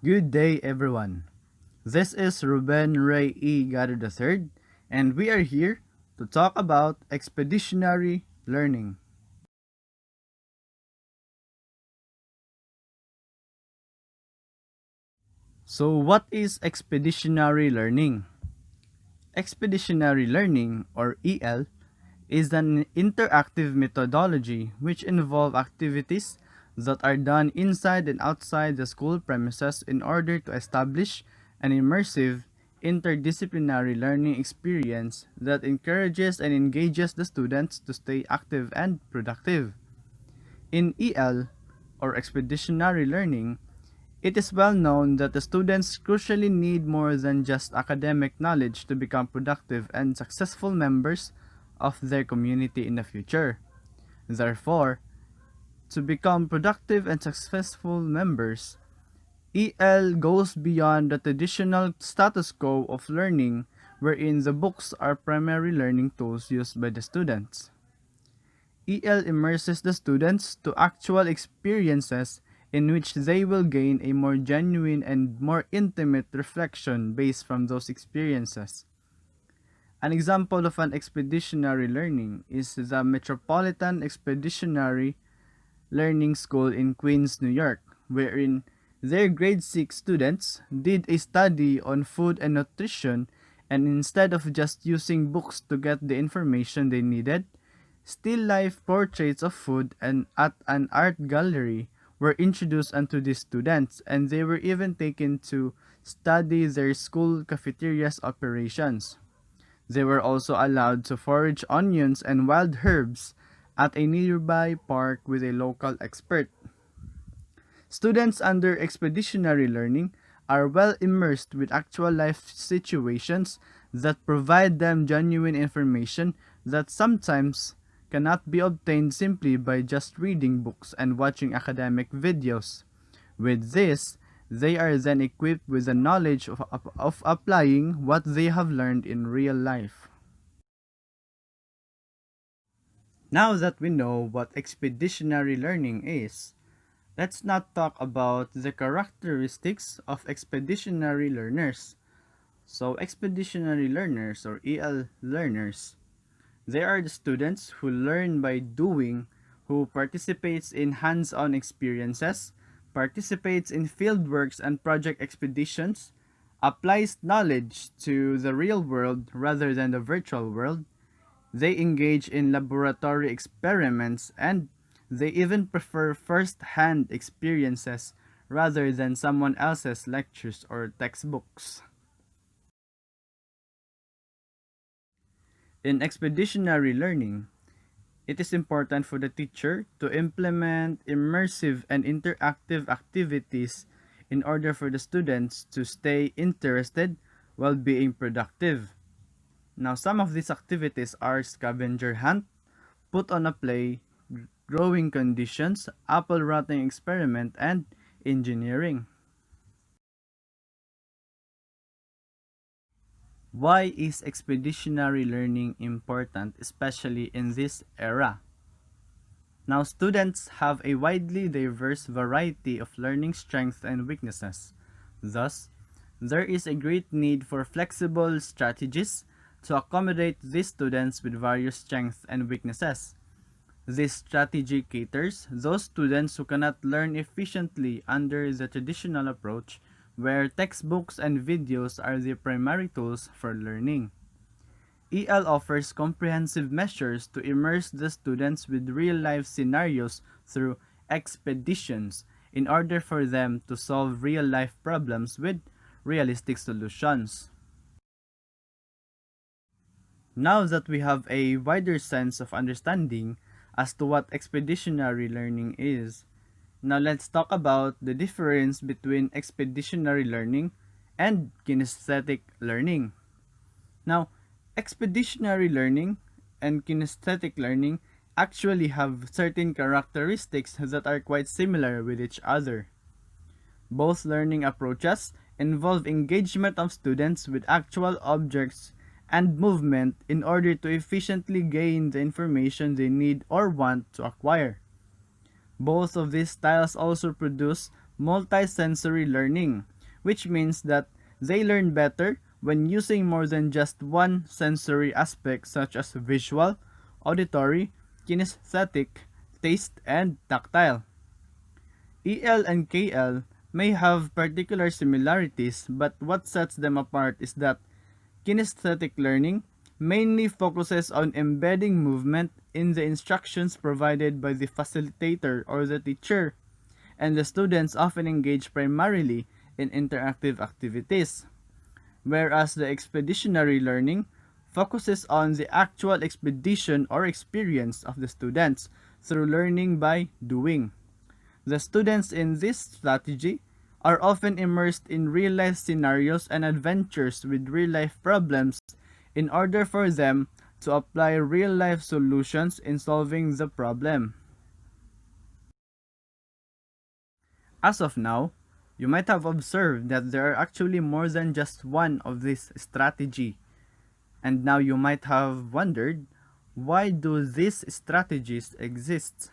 Good day, everyone. This is Ruben Ray E. Gado III, and we are here to talk about expeditionary learning. So, what is expeditionary learning? Expeditionary learning, or EL, is an interactive methodology which involve activities that are done inside and outside the school premises in order to establish an immersive, interdisciplinary learning experience that encourages and engages the students to stay active and productive. In EL, or expeditionary learning, it is well known that the students crucially need more than just academic knowledge to become productive and successful members of their community in the future. Therefore, to become productive and successful members, EL goes beyond the traditional status quo of learning wherein the books are primary learning tools used by the students. EL immerses the students to actual experiences in which they will gain a more genuine and more intimate reflection based from those experiences. An example of an expeditionary learning is the Metropolitan Expeditionary Learning School in Queens, New York, wherein their grade 6 students did a study on food and nutrition, and instead of just using books to get the information they needed, still life portraits of food and at an art gallery were introduced unto the students, and they were even taken to study their school cafeteria's operations. They were also allowed to forage onions and wild herbs at a nearby park with a local expert. Students under expeditionary learning are well immersed with actual life situations that provide them genuine information that sometimes cannot be obtained simply by just reading books and watching academic videos. With this, they are then equipped with the knowledge of applying what they have learned in real life. Now that we know what expeditionary learning is, let's not talk about the characteristics of expeditionary learners. So, expeditionary learners or EL learners, they are the students who learn by doing, who participates in hands-on experiences, participates in fieldworks and project expeditions, applies knowledge to the real world rather than the virtual world. They engage in laboratory experiments, and they even prefer first-hand experiences rather than someone else's lectures or textbooks. In expeditionary learning, it is important for the teacher to implement immersive and interactive activities in order for the students to stay interested while being productive. Now, some of these activities are scavenger hunt, put on a play, growing conditions, apple rotting experiment, and engineering. Why is expeditionary learning important, especially in this era? Now, students have a widely diverse variety of learning strengths and weaknesses. Thus, there is a great need for flexible strategies to accommodate these students with various strengths and weaknesses. This strategy caters those students who cannot learn efficiently under the traditional approach, where textbooks and videos are the primary tools for learning. EL offers comprehensive measures to immerse the students with real-life scenarios through expeditions in order for them to solve real-life problems with realistic solutions. Now that we have a wider sense of understanding as to what expeditionary learning is, now let's talk about the difference between expeditionary learning and kinesthetic learning. Now, expeditionary learning and kinesthetic learning actually have certain characteristics that are quite similar with each other. Both learning approaches involve engagement of students with actual objects and movement in order to efficiently gain the information they need or want to acquire. Both of these styles also produce multisensory learning, which means that they learn better when using more than just one sensory aspect such as visual, auditory, kinesthetic, taste, and tactile. EL and KL may have particular similarities, but what sets them apart is that kinesthetic learning mainly focuses on embedding movement in the instructions provided by the facilitator or the teacher, and the students often engage primarily in interactive activities, whereas the expeditionary learning focuses on the actual expedition or experience of the students through learning by doing. The students in this strategy are often immersed in real life scenarios and adventures with real life problems in order for them to apply real life solutions in solving the problem. As of now, you might have observed that there are actually more than just one of this strategy. And now you might have wondered, why do these strategies exist?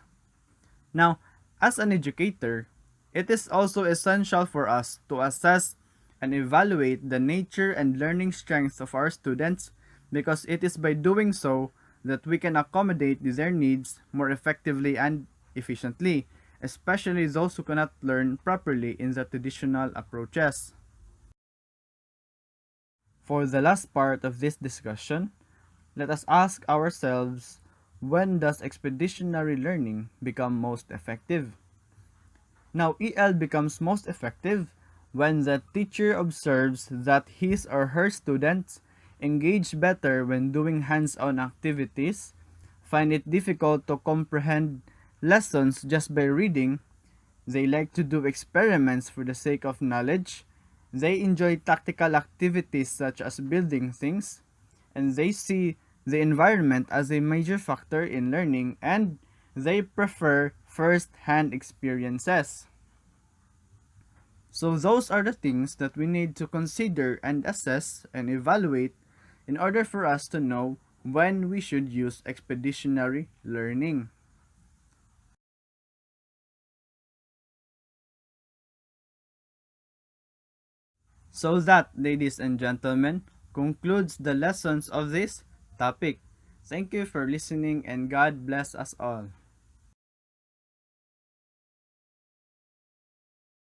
Now, as an educator, it is also essential for us to assess and evaluate the nature and learning strengths of our students because it is by doing so that we can accommodate their needs more effectively and efficiently, especially those who cannot learn properly in the traditional approaches. For the last part of this discussion, let us ask ourselves, when does expeditionary learning become most effective? Now, EL becomes most effective when the teacher observes that his or her students engage better when doing hands-on activities, find it difficult to comprehend lessons just by reading, they like to do experiments for the sake of knowledge, they enjoy tactical activities such as building things, and they see the environment as a major factor in learning, and they prefer first-hand experiences. So those are the things that we need to consider and assess and evaluate in order for us to know when we should use expeditionary learning. So that, ladies and gentlemen, concludes the lessons of this topic. Thank you for listening and God bless us all.